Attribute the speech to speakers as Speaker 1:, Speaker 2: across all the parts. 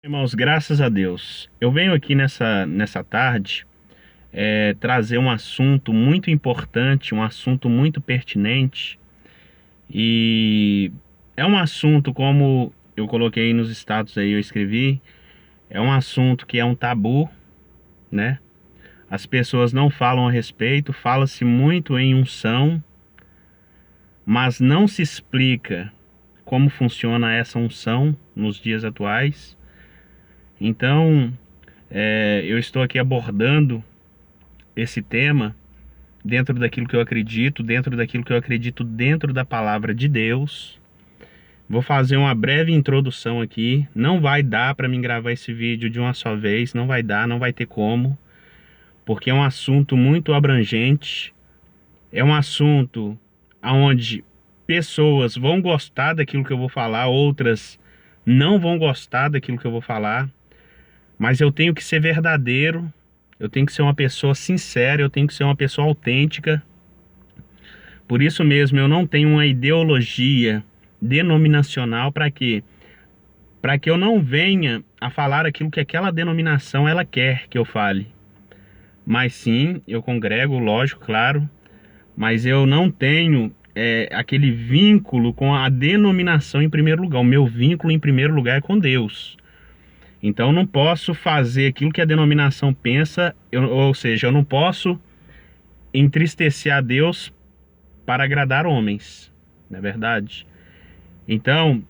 Speaker 1: Irmãos, graças a Deus. Eu venho aqui nessa tarde trazer um assunto muito importante, um assunto muito pertinente. E é um assunto, como eu coloquei nos status aí, eu escrevi, é um assunto que é um tabu, né? As pessoas não falam a respeito, fala-se muito em unção, mas não se explica como funciona essa unção nos dias atuais. Então, eu estou aqui abordando esse tema dentro daquilo que eu acredito dentro da palavra de Deus. Vou fazer uma breve introdução aqui. Não vai dar para mim gravar esse vídeo de uma só vez, não vai dar, não vai ter como, porque é um assunto muito abrangente. É um assunto onde pessoas vão gostar daquilo que eu vou falar, outras não vão gostar daquilo que eu vou falar, mas eu tenho que ser verdadeiro. Eu tenho que ser uma pessoa sincera, eu tenho que ser uma pessoa autêntica. Por isso mesmo, eu não tenho uma ideologia denominacional. Para quê? Para que eu não venha a falar aquilo que aquela denominação ela quer que eu fale. Mas sim, eu congrego, lógico, claro, mas eu não tenho aquele vínculo com a denominação em primeiro lugar. O meu vínculo em primeiro lugar é com Deus. Então eu não posso fazer aquilo que a denominação pensa, ou seja, eu não posso entristecer a Deus para agradar homens, não é verdade? Então,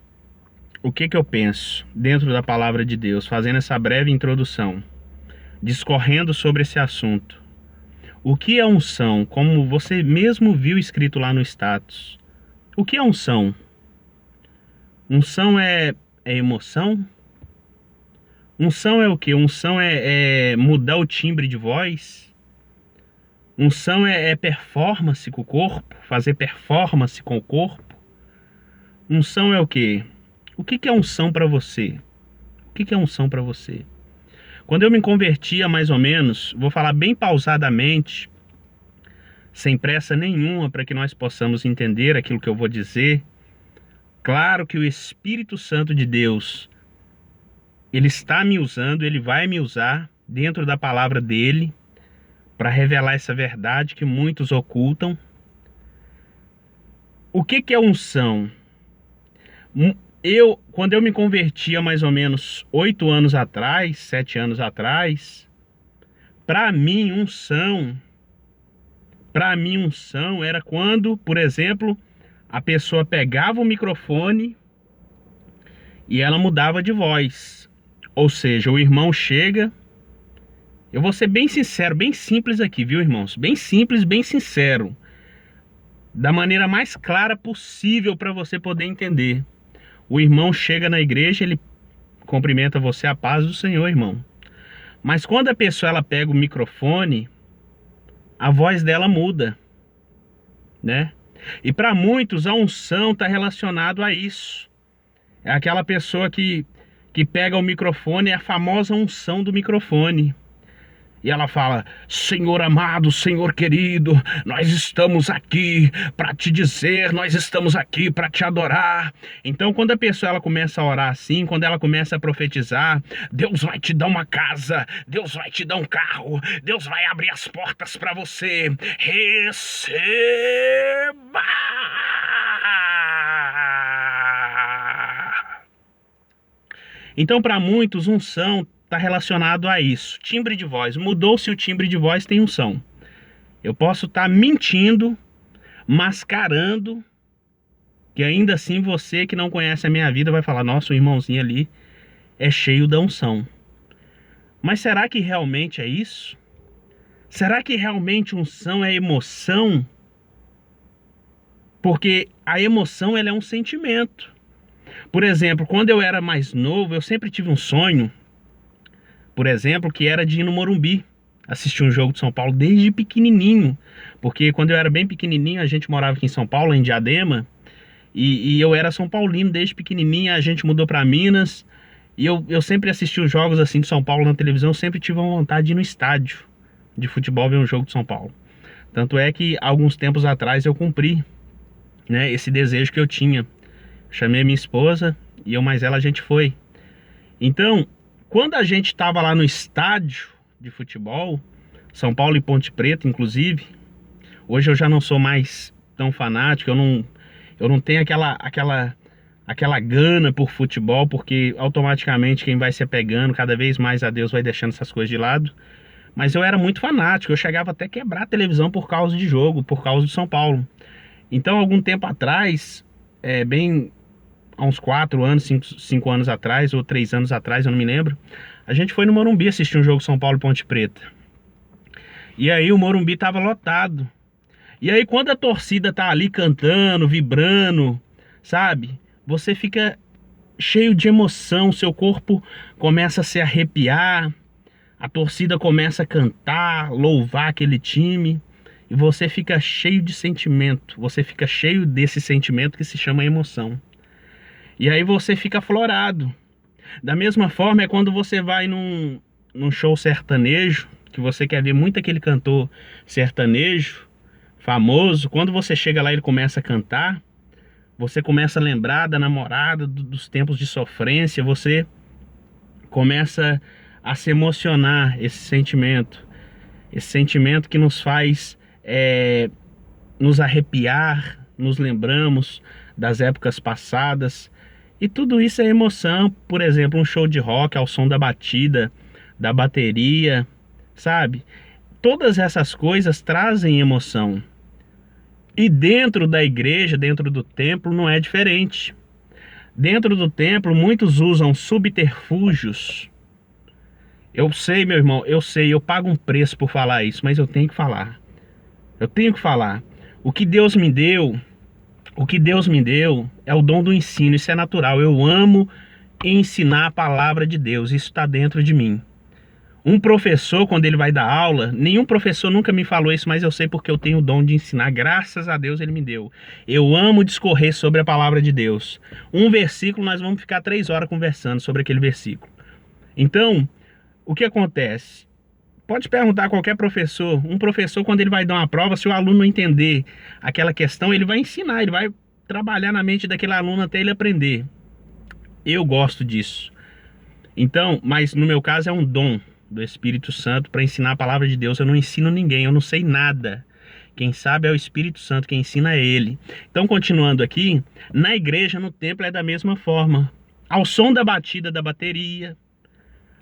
Speaker 1: o que eu penso dentro da palavra de Deus, fazendo essa breve introdução, discorrendo sobre esse assunto? O que é unção? Como você mesmo viu escrito lá no status. O que é unção? Unção é emoção? Unção é o quê? Unção é mudar o timbre de voz? Unção é performance com o corpo? Fazer performance com o corpo? Unção é o quê? O que é unção para você? O que é unção para você? Quando eu me convertia, mais ou menos, vou falar bem pausadamente, sem pressa nenhuma, para que nós possamos entender aquilo que eu vou dizer. Claro que o Espírito Santo de Deus, ele está me usando, ele vai me usar dentro da palavra dele para revelar essa verdade que muitos ocultam. O que é unção? Quando eu me convertia mais ou menos 8 anos atrás, 7 anos atrás, para mim unção era quando, por exemplo, a pessoa pegava o microfone e ela mudava de voz. Ou seja, o irmão chega. Eu vou ser bem sincero, bem simples aqui, viu, irmãos? Bem simples, bem sincero. Da maneira mais clara possível para você poder entender. O irmão chega na igreja, ele cumprimenta você, a paz do Senhor, irmão. Mas quando a pessoa ela pega o microfone, a voz dela muda, né? E para muitos a unção está relacionado a isso. É aquela pessoa que pega o microfone, é a famosa unção do microfone. E ela fala: Senhor amado, Senhor querido, nós estamos aqui para te dizer, nós estamos aqui para te adorar. Então, quando a pessoa ela começa a orar assim, quando ela começa a profetizar, Deus vai te dar uma casa, Deus vai te dar um carro, Deus vai abrir as portas para você. Receba! Então, para muitos, unção está relacionado a isso. Timbre de voz. Mudou-se o timbre de voz, tem unção. Eu posso estar mentindo, mascarando, que ainda assim você que não conhece a minha vida vai falar: nossa, o irmãozinho ali é cheio da unção. Mas será que realmente é isso? Será que realmente unção é emoção? Porque a emoção ela é um sentimento. Por exemplo, quando eu era mais novo, eu sempre tive um sonho, por exemplo, que era de ir no Morumbi assistir um jogo de São Paulo desde pequenininho. Porque quando eu era bem pequenininho, a gente morava aqui em São Paulo, em Diadema, e eu era São Paulino desde pequenininho. A gente mudou para Minas e eu sempre assisti os jogos assim de São Paulo na televisão. Sempre tive uma vontade de ir no estádio de futebol ver um jogo de São Paulo. Tanto é que alguns tempos atrás eu cumpri, né, esse desejo que eu tinha. Chamei a minha esposa e eu mais ela, a gente foi. Então, Quando a gente estava lá no estádio de futebol, São Paulo e Ponte Preta, inclusive, hoje eu já não sou mais tão fanático, eu não tenho aquela gana por futebol, porque automaticamente quem vai se apegando cada vez mais a Deus vai deixando essas coisas de lado. Mas eu era muito fanático, eu chegava até a quebrar a televisão por causa de jogo, por causa do São Paulo. Então, algum tempo atrás, bem há uns 4 anos, 5 anos atrás, ou 3 anos atrás, eu não me lembro, a gente foi no Morumbi assistir um jogo São Paulo e Ponte Preta. E aí o Morumbi tava lotado. E aí quando a torcida tá ali cantando, vibrando, sabe? Você fica cheio de emoção, seu corpo começa a se arrepiar, a torcida começa a cantar, louvar aquele time, e você fica cheio de sentimento, você fica cheio desse sentimento que se chama emoção. E aí você fica aflorado. Da mesma forma é quando você vai num show sertanejo, que você quer ver muito aquele cantor sertanejo, famoso. Quando você chega lá e ele começa a cantar, você começa a lembrar da namorada, dos tempos de sofrência, você começa a se emocionar, esse sentimento que nos faz nos arrepiar, nos lembramos das épocas passadas. E tudo isso é emoção. Por exemplo, um show de rock ao som da batida, da bateria, sabe? Todas essas coisas trazem emoção. E dentro da igreja, dentro do templo, não é diferente. Dentro do templo, muitos usam subterfúgios. Eu sei, meu irmão, eu sei, eu pago um preço por falar isso, mas eu tenho que falar. Eu tenho que falar. O que Deus me deu é o dom do ensino, isso é natural. Eu amo ensinar a palavra de Deus, isso está dentro de mim. Um professor, quando ele vai dar aula, nenhum professor nunca me falou isso, mas eu sei porque eu tenho o dom de ensinar, graças a Deus ele me deu. Eu amo discorrer sobre a palavra de Deus. Um versículo, nós vamos ficar 3 horas conversando sobre aquele versículo. Então, o que acontece? Pode perguntar a qualquer professor. Um professor, quando ele vai dar uma prova, se o aluno não entender aquela questão, ele vai ensinar, ele vai trabalhar na mente daquele aluno até ele aprender. Eu gosto disso. Então, mas no meu caso é um dom do Espírito Santo para ensinar a palavra de Deus. Eu não ensino ninguém, eu não sei nada. Quem sabe é o Espírito Santo, quem ensina é Ele. Então, continuando aqui, na igreja, no templo, é da mesma forma. Ao som da batida da bateria,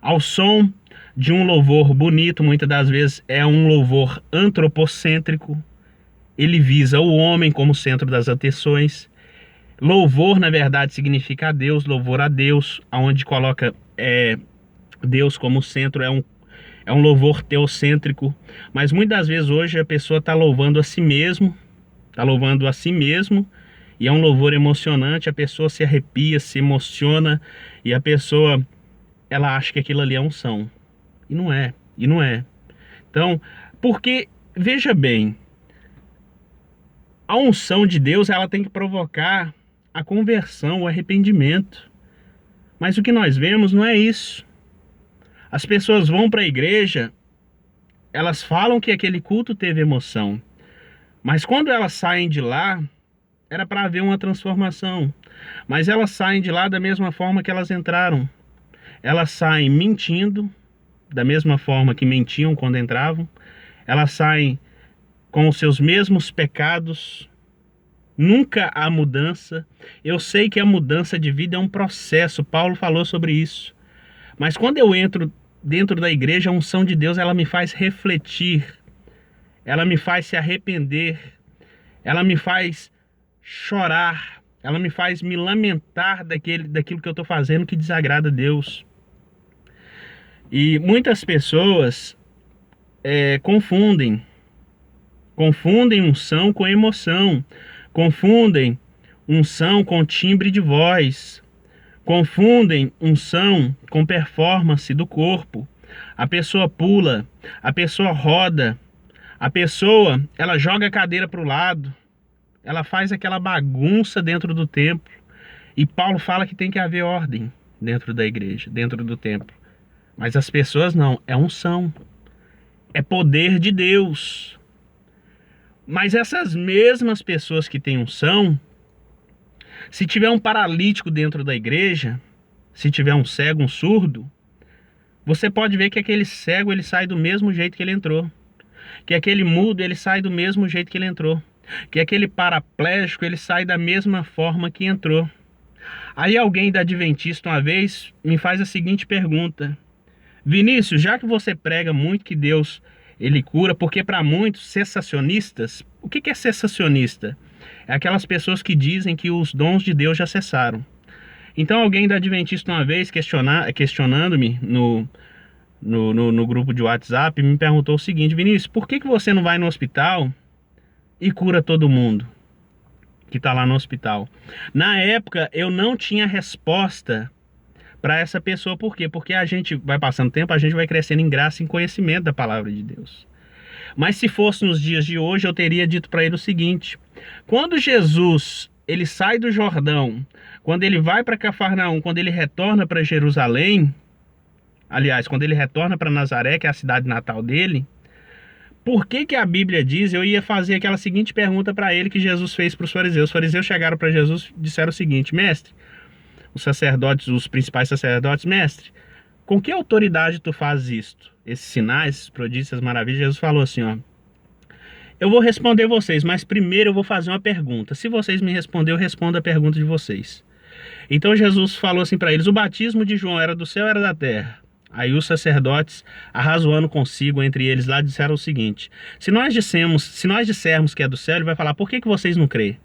Speaker 1: ao som de um louvor bonito, muitas das vezes é um louvor antropocêntrico. Ele visa o homem como centro das atenções. Louvor, na verdade, significa a Deus, louvor a Deus, aonde coloca Deus como centro, é um louvor teocêntrico. Mas muitas das vezes hoje a pessoa está louvando a si mesmo, e é um louvor emocionante, a pessoa se arrepia, se emociona, e a pessoa, ela acha que aquilo ali é unção. E não é. Então, porque, veja bem, a unção de Deus, ela tem que provocar a conversão, o arrependimento. Mas o que nós vemos não é isso. As pessoas vão para a igreja, elas falam que aquele culto teve emoção, mas quando elas saem de lá, era para haver uma transformação. Mas elas saem de lá da mesma forma que elas entraram. Elas saem mentindo, da mesma forma que mentiam quando entravam. Elas saem com os seus mesmos pecados. Nunca há mudança. Eu sei que a mudança de vida é um processo. Paulo falou sobre isso. Mas quando eu entro dentro da igreja, a unção de Deus, ela me faz refletir. Ela me faz se arrepender. Ela me faz chorar. Ela me faz me lamentar daquilo que eu estou fazendo que desagrada a Deus. E muitas pessoas confundem unção com emoção, confundem unção com timbre de voz, confundem unção com performance do corpo. A pessoa pula, a pessoa roda, a pessoa, ela joga a cadeira para o lado, ela faz aquela bagunça dentro do templo. E Paulo fala que tem que haver ordem dentro da igreja, dentro do templo. Mas as pessoas não, é unção, é poder de Deus. Mas essas mesmas pessoas que têm unção, se tiver um paralítico dentro da igreja, se tiver um cego, um surdo, Você pode ver que aquele cego ele sai do mesmo jeito que ele entrou, que aquele mudo ele sai do mesmo jeito que ele entrou, que aquele paraplégico ele sai da mesma forma que entrou. Aí alguém da Adventista uma vez me faz a seguinte pergunta: Vinícius, já que você prega muito que Deus ele cura, porque para muitos cessacionistas, o que é cessacionista? É aquelas pessoas que dizem que os dons de Deus já cessaram. Então alguém da Adventista uma vez questionando-me no grupo de WhatsApp, me perguntou o seguinte: Vinícius, por que você não vai no hospital e cura todo mundo que está lá no hospital? Na época eu não tinha resposta para essa pessoa. Por quê? Porque a gente vai passando tempo, a gente vai crescendo em graça e em conhecimento da palavra de Deus. Mas se fosse nos dias de hoje, eu teria dito para ele o seguinte: quando Jesus ele sai do Jordão, quando ele vai para Cafarnaum, quando ele retorna para Jerusalém, aliás, quando ele retorna para Nazaré, que é a cidade natal dele, por que a Bíblia diz? Eu ia fazer aquela seguinte pergunta para ele que Jesus fez para os fariseus. Os fariseus chegaram para Jesus e disseram o seguinte: mestre, os sacerdotes, os principais sacerdotes, mestre, com que autoridade tu fazes isto? Esses sinais, esses prodígios, essas maravilhas. Jesus falou assim, ó: eu vou responder vocês, mas primeiro eu vou fazer uma pergunta. Se vocês me responderem, eu respondo a pergunta de vocês. Então Jesus falou assim para eles: o batismo de João era do céu ou era da terra? Aí os sacerdotes, arrazoando consigo entre eles lá, disseram o seguinte: se nós dissermos que é do céu, ele vai falar, por que vocês não crêem?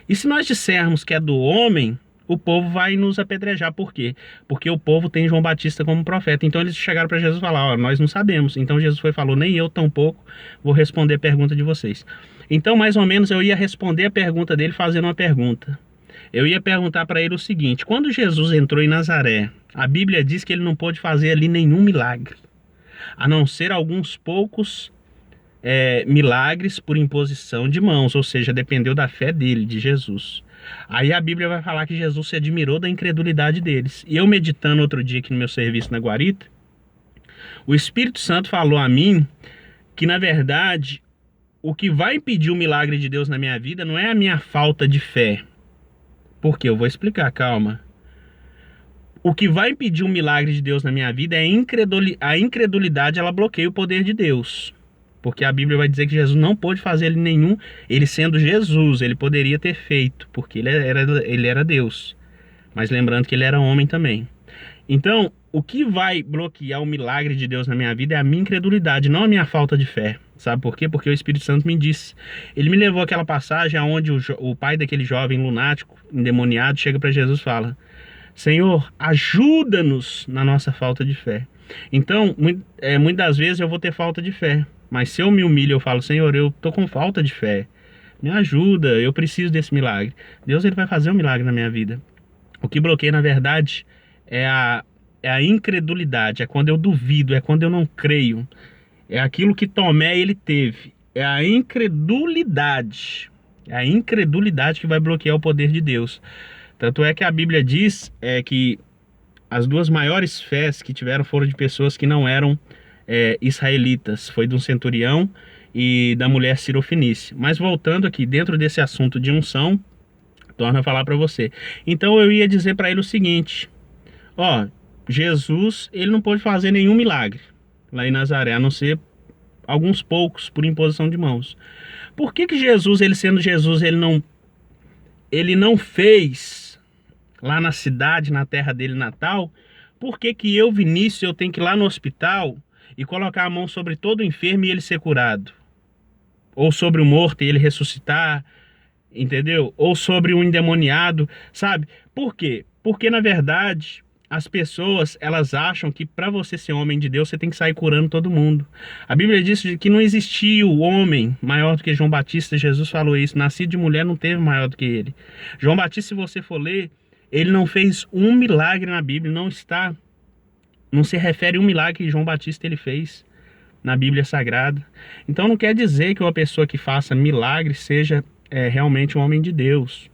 Speaker 1: E se nós dissermos que é do homem, o povo vai nos apedrejar. Por quê? Porque o povo tem João Batista como profeta. Então eles chegaram para Jesus e falaram: ó, nós não sabemos. Então Jesus falou: nem eu tampouco vou responder a pergunta de vocês. Então mais ou menos eu ia responder a pergunta dele fazendo uma pergunta. Eu ia perguntar para ele o seguinte: quando Jesus entrou em Nazaré, a Bíblia diz que ele não pôde fazer ali nenhum milagre, a não ser alguns poucos milagres por imposição de mãos, ou seja, dependeu da fé dele, de Jesus. Aí a Bíblia vai falar que Jesus se admirou da incredulidade deles. E eu meditando outro dia aqui no meu serviço na Guarita, o Espírito Santo falou a mim que, na verdade, o que vai impedir o milagre de Deus na minha vida não é a minha falta de fé. Por quê? Eu vou explicar, calma. O que vai impedir o milagre de Deus na minha vida é a incredulidade, ela bloqueia o poder de Deus. Porque a Bíblia vai dizer que Jesus não pôde fazer nenhum, ele sendo Jesus, ele poderia ter feito, porque ele era Deus. Mas lembrando que ele era homem também. Então, o que vai bloquear o milagre de Deus na minha vida é a minha incredulidade, não a minha falta de fé. Sabe por quê? Porque o Espírito Santo me disse. Ele me levou àquela passagem onde o pai daquele jovem lunático, endemoniado, chega para Jesus e fala: Senhor, ajuda-nos na nossa falta de fé. Então, muitas das vezes eu vou ter falta de fé. Mas se eu me humilho, eu falo: Senhor, eu tô com falta de fé. Me ajuda, eu preciso desse milagre. Deus ele vai fazer um milagre na minha vida. O que bloqueia, na verdade, é a incredulidade. É quando eu duvido, é quando eu não creio. É aquilo que Tomé ele teve. É a incredulidade. É a incredulidade que vai bloquear o poder de Deus. Tanto é que a Bíblia diz que as duas maiores fés que tiveram foram de pessoas que não eram israelitas. Foi de um centurião e da mulher Sirofenice. Mas voltando aqui, dentro desse assunto de unção, torno a falar para você. Então eu ia dizer para ele o seguinte: ó, Jesus, ele não pôde fazer nenhum milagre lá em Nazaré, a não ser alguns poucos por imposição de mãos. Por que Jesus, ele sendo Jesus, ele não fez lá na cidade, na terra dele natal? Por que eu, Vinícius, eu tenho que ir lá no hospital e colocar a mão sobre todo o enfermo e ele ser curado? Ou sobre o morto e ele ressuscitar, entendeu? Ou sobre o endemoniado, sabe? Por quê? Porque, na verdade, as pessoas, elas acham que para você ser homem de Deus, você tem que sair curando todo mundo. A Bíblia diz que não existia o homem maior do que João Batista. Jesus falou isso: nascido de mulher não teve maior do que ele. João Batista, se você for ler, ele não fez um milagre na Bíblia, não se refere a um milagre que João Batista ele fez na Bíblia Sagrada. Então não quer dizer que uma pessoa que faça milagre seja realmente um homem de Deus.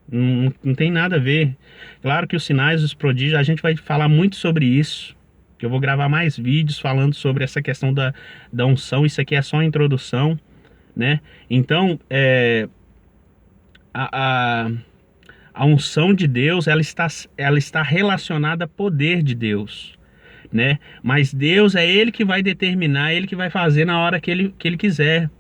Speaker 1: Não tem nada a ver. Claro que os sinais, os prodígios, a gente vai falar muito sobre isso. Eu vou gravar mais vídeos falando sobre essa questão da unção. Isso aqui é só a introdução, né? Então, a unção de Deus, ela está relacionada ao poder de Deus. né? Mas Deus é Ele que vai determinar, Ele que vai fazer na hora que Ele quiser.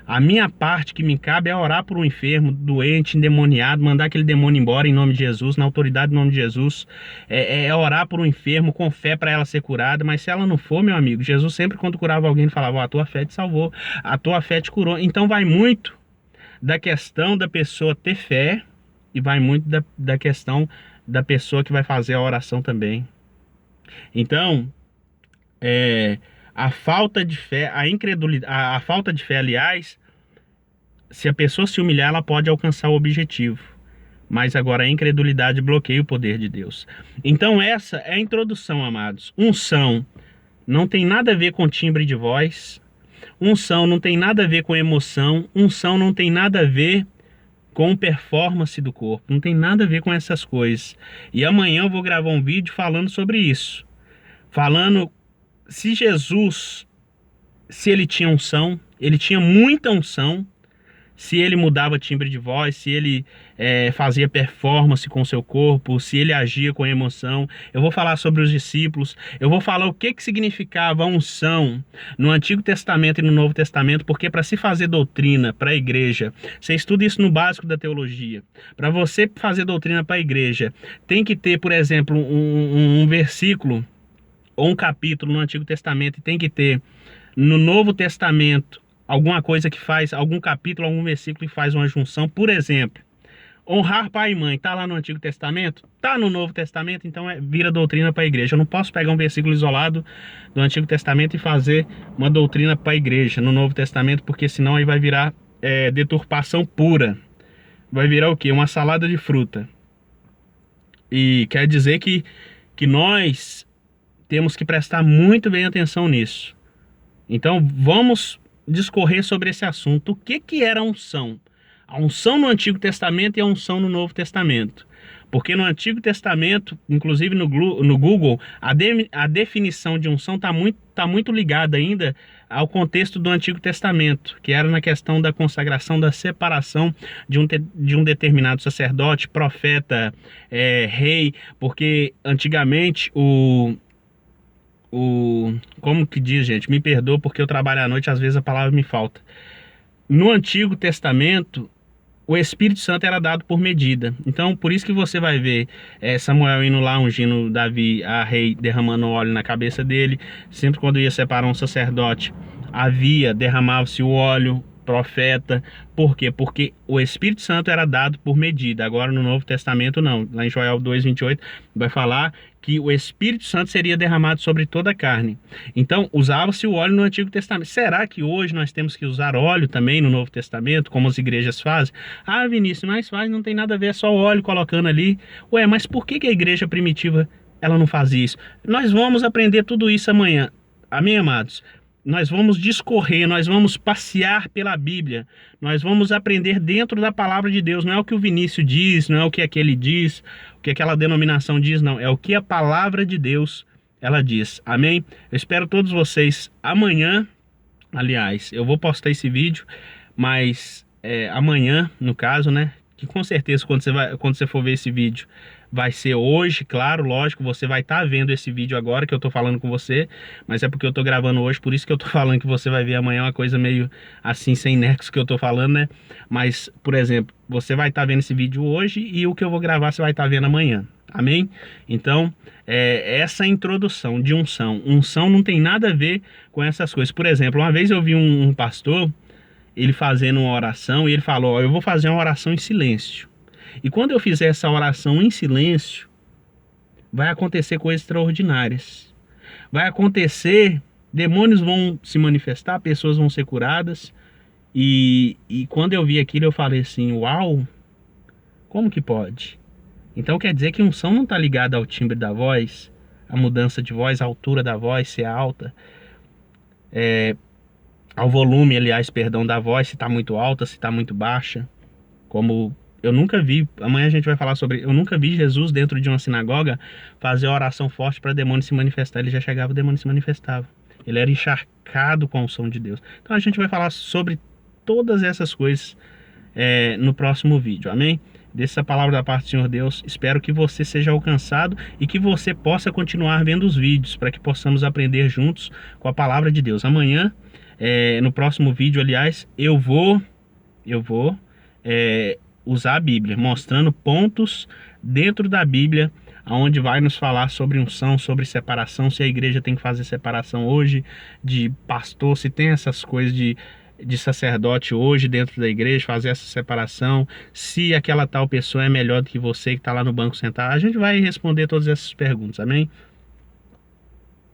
Speaker 1: A minha parte que me cabe é orar por um enfermo, doente, endemoniado, mandar aquele demônio embora em nome de Jesus, na autoridade do nome de Jesus. É orar por um enfermo com fé para ela ser curada. Mas se ela não for, meu amigo, Jesus sempre quando curava alguém, ele falava: ó, a tua fé te salvou, a tua fé te curou. Então vai muito da questão da pessoa ter fé e vai muito da questão da pessoa que vai fazer a oração também. Então, a falta de fé, a incredulidade, a falta de fé, aliás, se a pessoa se humilhar, ela pode alcançar o objetivo. Mas agora a incredulidade bloqueia o poder de Deus. Então essa é a introdução, amados. Unção não tem nada a ver com timbre de voz. Unção não tem nada a ver com emoção. Unção não tem nada a ver com performance do corpo. Não tem nada a ver com essas coisas. E amanhã eu vou gravar um vídeo falando sobre isso. Falando se Jesus, se ele tinha unção, ele tinha muita unção. Se ele mudava timbre de voz, se ele fazia performance com o seu corpo, se ele agia com emoção. Eu vou falar sobre os discípulos, eu vou falar o que significava a unção no Antigo Testamento e no Novo Testamento, porque para se fazer doutrina para a igreja, você estuda isso no básico da teologia, para você fazer doutrina para a igreja, tem que ter, por exemplo, um versículo ou um capítulo no Antigo Testamento, e tem que ter no Novo Testamento alguma coisa que faz, algum capítulo, algum versículo que faz uma junção. Por exemplo, honrar pai e mãe, tá lá no Antigo Testamento? Tá no Novo Testamento, então vira doutrina para a igreja. Eu não posso pegar um versículo isolado do Antigo Testamento e fazer uma doutrina para a igreja no Novo Testamento, porque senão aí vai virar deturpação pura. Vai virar o quê? Uma salada de fruta. E quer dizer que nós temos que prestar muito bem atenção nisso. Então vamos discorrer sobre esse assunto. O que era a unção? A unção no Antigo Testamento e a unção no Novo Testamento. Porque no Antigo Testamento, inclusive no Google, a definição de unção está muito ligada ainda ao contexto do Antigo Testamento, que era na questão da consagração, da separação de um determinado sacerdote, profeta, rei, porque antigamente como que diz, gente? Me perdoa porque eu trabalho à noite, às vezes a palavra me falta. No Antigo Testamento, o Espírito Santo era dado por medida. Então, por isso que você vai ver Samuel indo lá ungindo Davi, a rei, derramando óleo na cabeça dele. Sempre quando ia separar um sacerdote, derramava-se o óleo, profeta. Por quê? Porque o Espírito Santo era dado por medida. Agora no Novo Testamento não. Lá em Joel 2:28 vai falar que o Espírito Santo seria derramado sobre toda a carne. Então usava-se o óleo no Antigo Testamento. Será que hoje nós temos que usar óleo também no Novo Testamento, como as igrejas fazem? Ah, Vinícius, mas não tem nada a ver, é só óleo colocando ali. Ué, mas por que a igreja primitiva ela não fazia isso? Nós vamos aprender tudo isso amanhã. Amém, amados? Nós vamos discorrer, nós vamos passear pela Bíblia, nós vamos aprender dentro da palavra de Deus. Não é o que o Vinícius diz, não é o que aquele diz, o que aquela denominação diz, não. É o que a palavra de Deus, ela diz. Amém? Eu espero todos vocês amanhã. Aliás, eu vou postar esse vídeo, mas amanhã, no caso, né? Que com certeza quando você for ver esse vídeo, vai ser hoje, claro, lógico, você vai estar vendo esse vídeo agora que eu tô falando com você, mas é porque eu tô gravando hoje, por isso que eu tô falando que você vai ver amanhã uma coisa meio assim, sem nexo que eu tô falando, né? Mas, por exemplo, você vai estar vendo esse vídeo hoje e o que eu vou gravar você vai estar vendo amanhã, amém? Então, essa introdução de unção. Unção não tem nada a ver com essas coisas. Por exemplo, uma vez eu vi um pastor, ele fazendo uma oração, e ele falou: ó, eu vou fazer uma oração em silêncio. E quando eu fizer essa oração em silêncio, vai acontecer coisas extraordinárias. Vai acontecer, demônios vão se manifestar, pessoas vão ser curadas. E quando eu vi aquilo, eu falei assim: uau, como que pode? Então quer dizer que unção não está ligada ao timbre da voz, a mudança de voz, a altura da voz, ser alta, ao volume, aliás, perdão, da voz, se está muito alta, se está muito baixa. Como eu nunca vi, amanhã a gente vai falar sobre, eu nunca vi Jesus dentro de uma sinagoga fazer oração forte para demônio se manifestar. Ele já chegava, o demônio se manifestava. Ele era encharcado com a unção de Deus. Então a gente vai falar sobre todas essas coisas no próximo vídeo, amém? dessa palavra da parte do Senhor Deus. Espero que você seja alcançado e que você possa continuar vendo os vídeos, para que possamos aprender juntos com a palavra de Deus. Amanhã, no próximo vídeo, aliás, eu vou usar a Bíblia, mostrando pontos dentro da Bíblia, onde vai nos falar sobre unção, sobre separação, se a igreja tem que fazer separação hoje de pastor, se tem essas coisas de sacerdote hoje dentro da igreja, fazer essa separação, se aquela tal pessoa é melhor do que você que está lá no banco sentado. A gente vai responder todas essas perguntas, amém?